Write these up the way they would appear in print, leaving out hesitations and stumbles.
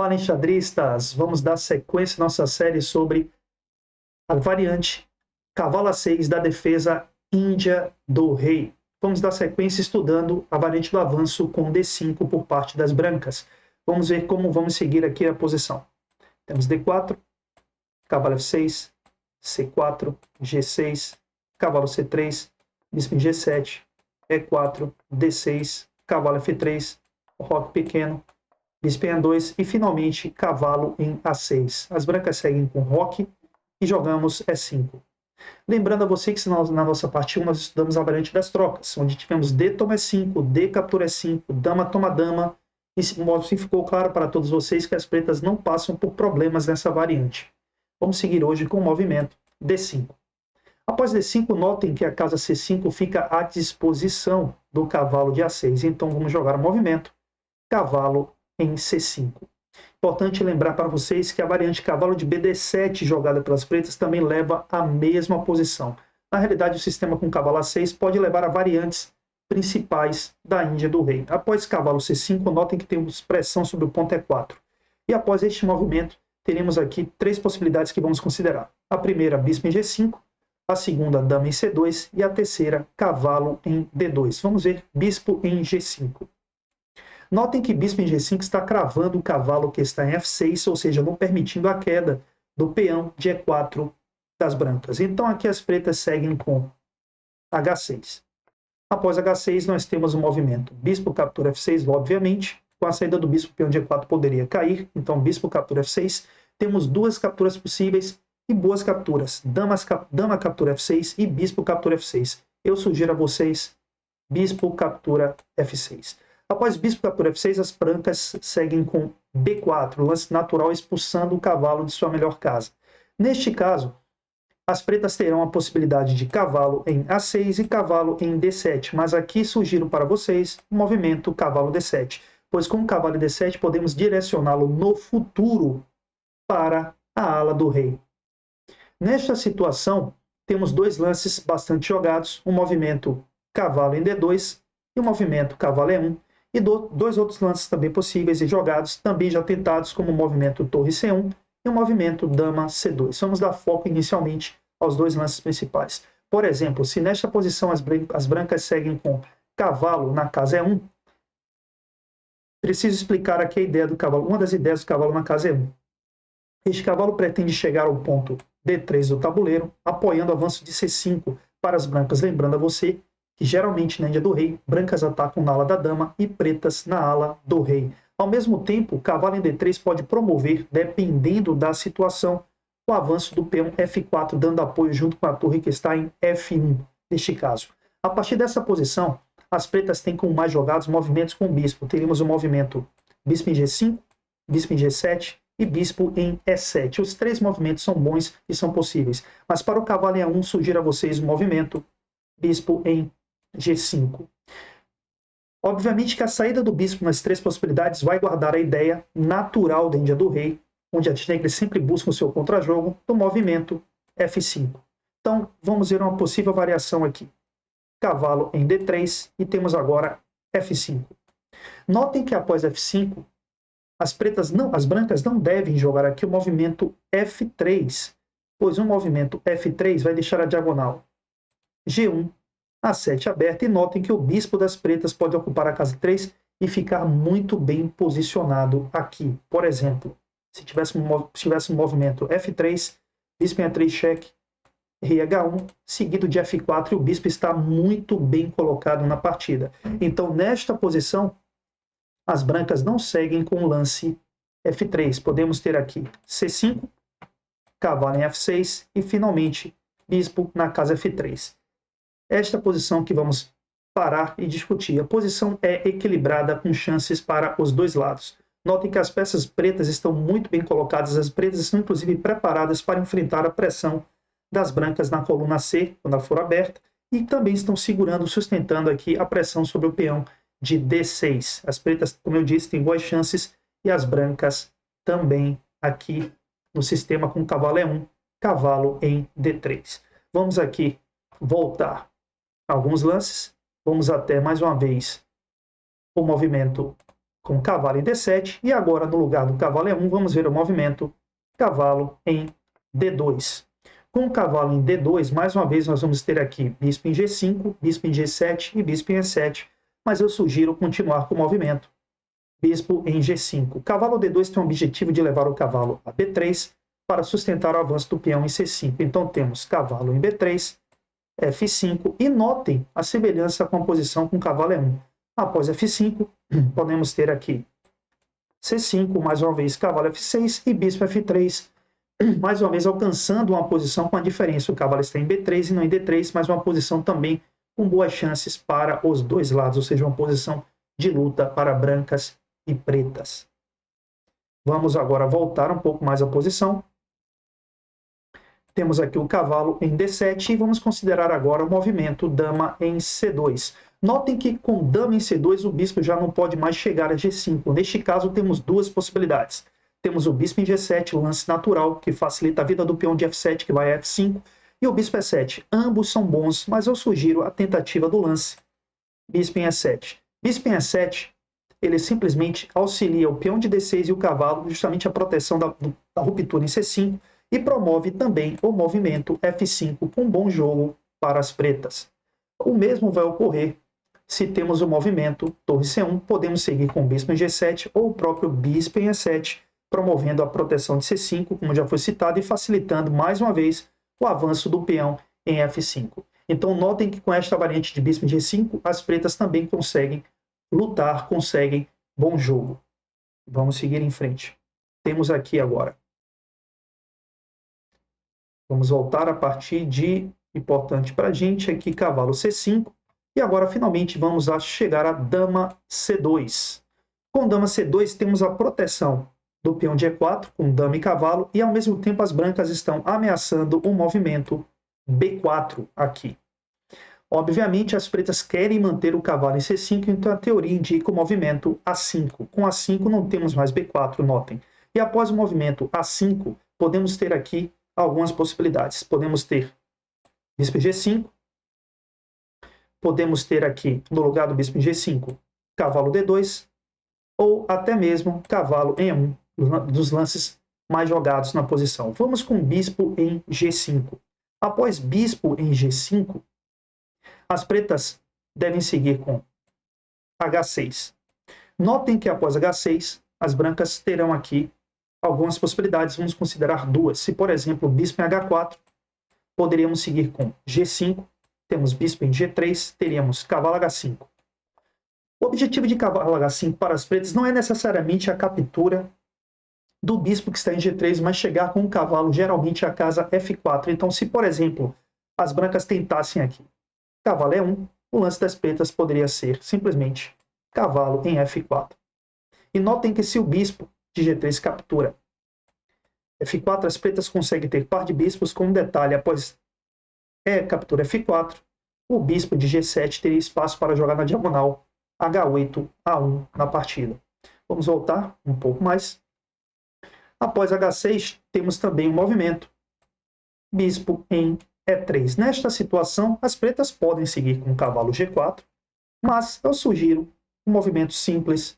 Fala, enxadristas! Vamos dar sequência à nossa série sobre a variante cavalo A6 da defesa Índia do Rei. Vamos dar sequência estudando a variante do avanço com D5 por parte das brancas. Vamos ver como vamos seguir aqui a posição. Temos D4, cavalo F6, C4, G6, cavalo C3, bispo em G7, E4, D6, cavalo F3, roque pequeno, bispo em A2 e, finalmente, cavalo em A6. As brancas seguem com roque e jogamos E5. Lembrando a você que na nossa parte 1 nós estudamos a variante das trocas, onde tivemos D toma E5, D captura E5, dama toma dama, e assim ficou claro para todos vocês que as pretas não passam por problemas nessa variante. Vamos seguir hoje com o movimento D5. Após D5, notem que a casa C5 fica à disposição do cavalo de A6. Então vamos jogar o movimento cavalo em C5. Importante lembrar para vocês que a variante cavalo de BD7 jogada pelas pretas também leva a mesma posição. Na realidade, o sistema com cavalo A6 pode levar a variantes principais da Índia do Rei. Após cavalo C5, notem que temos pressão sobre o ponto E4. E após este movimento, teremos aqui três possibilidades que vamos considerar. A primeira, bispo em G5, a segunda, dama em C2 e a terceira, cavalo em D2. Vamos ver bispo em G5. Notem que bispo em G5 está cravando o cavalo que está em F6, ou seja, não permitindo a queda do peão de E4 das brancas. Então aqui as pretas seguem com H6. Após H6 nós temos o movimento bispo captura F6, obviamente. Com a saída do bispo, o peão de E4 poderia cair. Então bispo captura F6. Temos duas capturas possíveis e boas capturas. Dama captura F6 e bispo captura F6. Eu sugiro a vocês bispo captura F6. Após bispo captura F6, as brancas seguem com B4, lance natural expulsando o cavalo de sua melhor casa. Neste caso, as pretas terão a possibilidade de cavalo em A6 e cavalo em D7, mas aqui sugiro para vocês o movimento cavalo D7, pois com o cavalo D7 podemos direcioná-lo no futuro para a ala do rei. Nesta situação, temos dois lances bastante jogados, o movimento cavalo em D2 e o movimento cavalo E1, e dois outros lances também possíveis e jogados, também já tentados, como o movimento torre C1 e o movimento dama C2. Vamos dar foco inicialmente aos dois lances principais. Por exemplo, se nesta posição as brancas seguem com cavalo na casa E1, preciso explicar aqui a ideia do cavalo, uma das ideias do cavalo na casa E1. Este cavalo pretende chegar ao ponto D3 do tabuleiro, apoiando o avanço de C5 para as brancas, lembrando a você que geralmente na Índia do Rei, brancas atacam na ala da dama e pretas na ala do rei. Ao mesmo tempo, o cavalo em D3 pode promover, dependendo da situação, o avanço do peão F4, dando apoio junto com a torre que está em F1, neste caso. A partir dessa posição, as pretas têm como mais jogados movimentos com o bispo. Teríamos o movimento bispo em G5, bispo em G7 e bispo em E7. Os três movimentos são bons e são possíveis. Mas para o cavalo em A1, sugiro a vocês o movimento bispo em G5. Obviamente que a saída do bispo nas três possibilidades vai guardar a ideia natural da Índia do Rei, onde as negras sempre buscam o seu contrajogo, do movimento F5. Então, vamos ver uma possível variação aqui. Cavalo em D3 e temos agora F5. Notem que após F5, as brancas não devem jogar aqui o movimento F3, pois o movimento F3 vai deixar a diagonal G1, A7 aberta, e notem que o bispo das pretas pode ocupar a casa 3 e ficar muito bem posicionado aqui. Por exemplo, se tivesse um movimento F3, bispo em A3 cheque, rei H1, seguido de F4, e o bispo está muito bem colocado na partida. Então, nesta posição, as brancas não seguem com o lance F3. Podemos ter aqui C5, cavalo em F6 e, finalmente, bispo na casa F3. Esta posição que vamos parar e discutir. A posição é equilibrada com chances para os dois lados. Notem que as peças pretas estão muito bem colocadas, as pretas estão inclusive preparadas para enfrentar a pressão das brancas na coluna C, quando ela for aberta, e também estão segurando, sustentando aqui a pressão sobre o peão de D6. As pretas, como eu disse, têm boas chances, e as brancas também aqui no sistema com cavalo E1, cavalo em D3. Vamos aqui voltar alguns lances. Vamos até, mais uma vez, o movimento com cavalo em D7, e agora no lugar do cavalo E1, vamos ver o movimento cavalo em D2. Com o cavalo em D2, mais uma vez nós vamos ter aqui bispo em G5, bispo em G7 e bispo em E7, mas eu sugiro continuar com o movimento bispo em G5. Cavalo D2 tem o objetivo de levar o cavalo a B3 para sustentar o avanço do peão em C5. Então temos cavalo em B3, F5, e notem a semelhança com a posição com o cavalo E1. Após F5, podemos ter aqui C5, mais uma vez cavalo F6 e bispo F3, mais uma vez alcançando uma posição com a diferença. O cavalo está em B3 e não em D3, mas uma posição também com boas chances para os dois lados, ou seja, uma posição de luta para brancas e pretas. Vamos agora voltar um pouco mais à posição. Temos aqui o cavalo em D7 e vamos considerar agora o movimento dama em C2. Notem que com dama em C2 o bispo já não pode mais chegar a G5. Neste caso temos duas possibilidades. Temos o bispo em G7, o lance natural, que facilita a vida do peão de F7, que vai a F5, e o bispo E7. Ambos são bons, mas eu sugiro a tentativa do lance bispo em E7. Bispo em E7, ele simplesmente auxilia o peão de D6 e o cavalo, justamente a proteção da ruptura em C5, e promove também o movimento F5 com um bom jogo para as pretas. O mesmo vai ocorrer se temos o movimento torre C1, podemos seguir com o bispo em G7 ou o próprio bispo em E7, promovendo a proteção de C5, como já foi citado, e facilitando mais uma vez o avanço do peão em F5. Então notem que com esta variante de bispo em G5, as pretas também conseguem lutar, conseguem bom jogo. Vamos seguir em frente. Temos aqui agora. Vamos voltar a partir de, importante para a gente, aqui cavalo C5. E agora finalmente vamos chegar a dama C2. Com dama C2 temos a proteção do peão de E4 com dama e cavalo, e ao mesmo tempo as brancas estão ameaçando o movimento B4 aqui. Obviamente as pretas querem manter o cavalo em C5, então a teoria indica o movimento A5. Com A5 não temos mais B4, notem. E após o movimento A5, podemos ter aqui algumas possibilidades. Podemos ter bispo em G5, podemos ter aqui, no lugar do bispo em G5, cavalo D2, ou até mesmo cavalo em E1, dos lances mais jogados na posição. Vamos com bispo em G5. Após bispo em G5, as pretas devem seguir com H6. Notem que após H6, as brancas terão aqui algumas possibilidades, vamos considerar duas. Se, por exemplo, bispo em H4, poderíamos seguir com G5, temos bispo em G3, teríamos cavalo H5. O objetivo de cavalo H5 para as pretas não é necessariamente a captura do bispo que está em G3, mas chegar com o cavalo geralmente à casa F4. Então, se, por exemplo, as brancas tentassem aqui cavalo E1, o lance das pretas poderia ser simplesmente cavalo em F4. E notem que se o bispo de G3 captura F4, as pretas conseguem ter par de bispos, com um detalhe: após captura F4, o bispo de G7 teria espaço para jogar na diagonal H8, A1 na partida. Vamos voltar um pouco mais. Após H6, temos também um movimento bispo em E3. Nesta situação, as pretas podem seguir com o cavalo G4, mas eu sugiro um movimento simples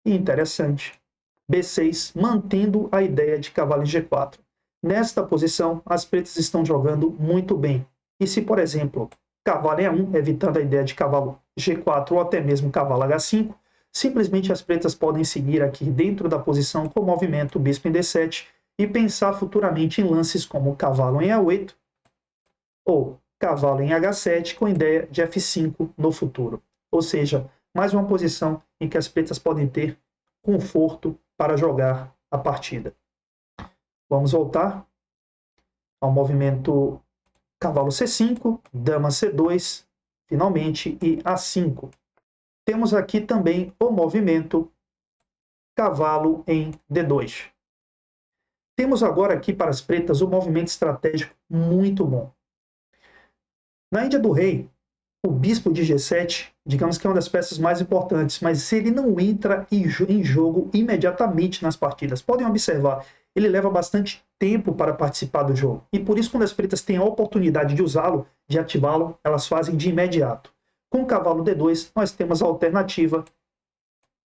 e interessante, B6, mantendo a ideia de cavalo em G4. Nesta posição, as pretas estão jogando muito bem. E se, por exemplo, cavalo E1, evitando a ideia de cavalo G4 ou até mesmo cavalo H5, simplesmente as pretas podem seguir aqui dentro da posição com o movimento bispo em D7 e pensar futuramente em lances como cavalo em A8 ou cavalo em H7 com a ideia de F5 no futuro. Ou seja, mais uma posição em que as pretas podem ter conforto para jogar a partida. Vamos voltar ao movimento cavalo C5, dama C2, finalmente, e A5. Temos aqui também o movimento cavalo em D2. Temos agora aqui para as pretas um movimento estratégico muito bom. Na Índia do Rei, o bispo de G7, digamos que é uma das peças mais importantes, mas ele não entra em jogo imediatamente nas partidas. Podem observar, ele leva bastante tempo para participar do jogo. E por isso, quando as pretas têm a oportunidade de usá-lo, de ativá-lo, elas fazem de imediato. Com o cavalo D2, nós temos a alternativa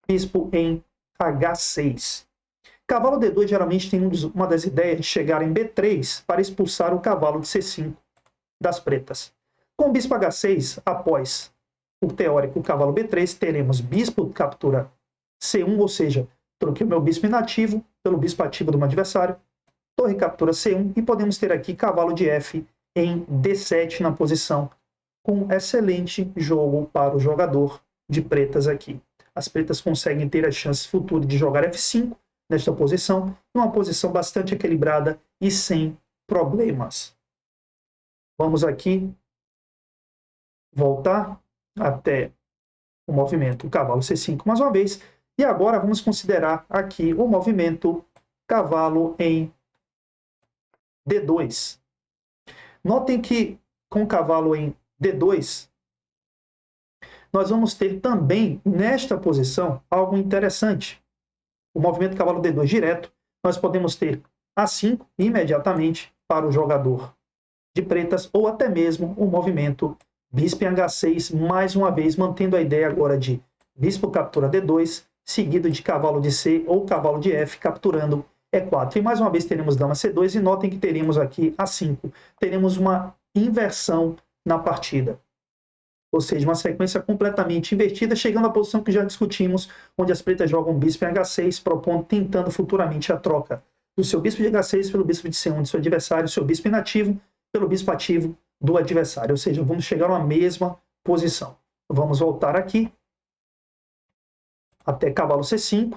bispo em H6. Cavalo D2 geralmente tem uma das ideias de chegar em B3 para expulsar o cavalo de C5 das pretas. Com o bispo H6, após o teórico cavalo B3, teremos bispo captura C1, ou seja, troquei o meu bispo inativo pelo bispo ativo do meu adversário, torre captura C1 e podemos ter aqui cavalo de F em D7 na posição, com excelente jogo para o jogador de pretas aqui. As pretas conseguem ter as chances futuras de jogar F5 nesta posição, numa posição bastante equilibrada e sem problemas. Vamos aqui voltar até o movimento cavalo C5 mais uma vez, e agora vamos considerar aqui o movimento cavalo em D2. Notem que com o cavalo em D2, nós vamos ter também nesta posição algo interessante. O movimento cavalo D2 direto, nós podemos ter A5 imediatamente para o jogador de pretas, ou até mesmo o movimento bispo em H6, mais uma vez mantendo a ideia agora de bispo captura D2, seguido de cavalo de C ou cavalo de F capturando E4. E mais uma vez teremos dama C2 e notem que teremos aqui A5. Teremos uma inversão na partida. Ou seja, uma sequência completamente invertida, chegando à posição que já discutimos, onde as pretas jogam bispo em H6, propondo, tentando futuramente a troca do seu bispo de H6 pelo bispo de C1 de seu adversário, seu bispo inativo pelo bispo ativo do adversário. Ou seja, vamos chegar a uma mesma posição. Vamos voltar aqui até cavalo C5,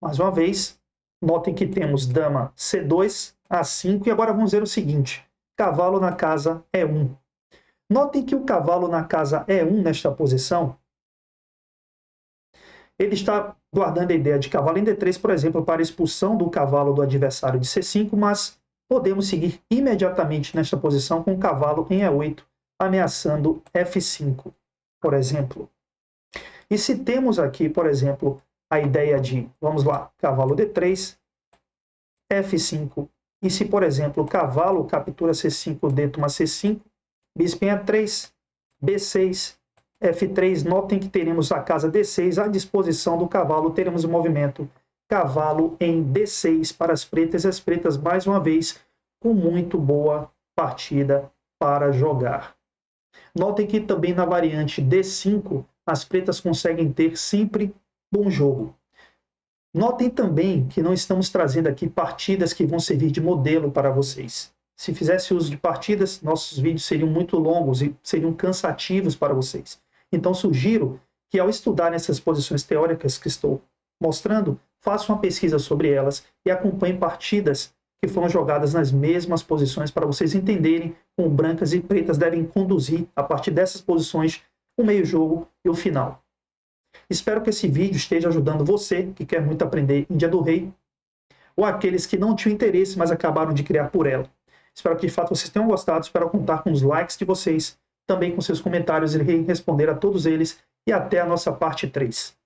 mais uma vez. Notem que temos dama C2, A5, e agora vamos ver o seguinte, cavalo na casa E1. Notem que o cavalo na casa E1, nesta posição, ele está guardando a ideia de cavalo em D3, por exemplo, para expulsão do cavalo do adversário de C5, mas podemos seguir imediatamente nesta posição com o cavalo em E8, ameaçando F5, por exemplo. E se temos aqui, por exemplo, a ideia de, vamos lá, cavalo D3, F5, e se, por exemplo, cavalo captura C5, D toma C5, bispo em E3, B6, F3, notem que teremos a casa D6 à disposição do cavalo, teremos o movimento cavalo em D6 para as pretas, e as pretas, mais uma vez, com muito boa partida para jogar. Notem que também na variante D5, as pretas conseguem ter sempre bom jogo. Notem também que não estamos trazendo aqui partidas que vão servir de modelo para vocês. Se fizesse uso de partidas, nossos vídeos seriam muito longos e seriam cansativos para vocês. Então sugiro que ao estudar essas posições teóricas que estou mostrando, faça uma pesquisa sobre elas e acompanhe partidas que foram jogadas nas mesmas posições para vocês entenderem como brancas e pretas devem conduzir, a partir dessas posições, o meio-jogo e o final. Espero que esse vídeo esteja ajudando você, que quer muito aprender Índia do Rei, ou aqueles que não tinham interesse, mas acabaram de criar por ela. Espero que de fato vocês tenham gostado, espero contar com os likes de vocês, também com seus comentários, e responder a todos eles, e até a nossa parte 3.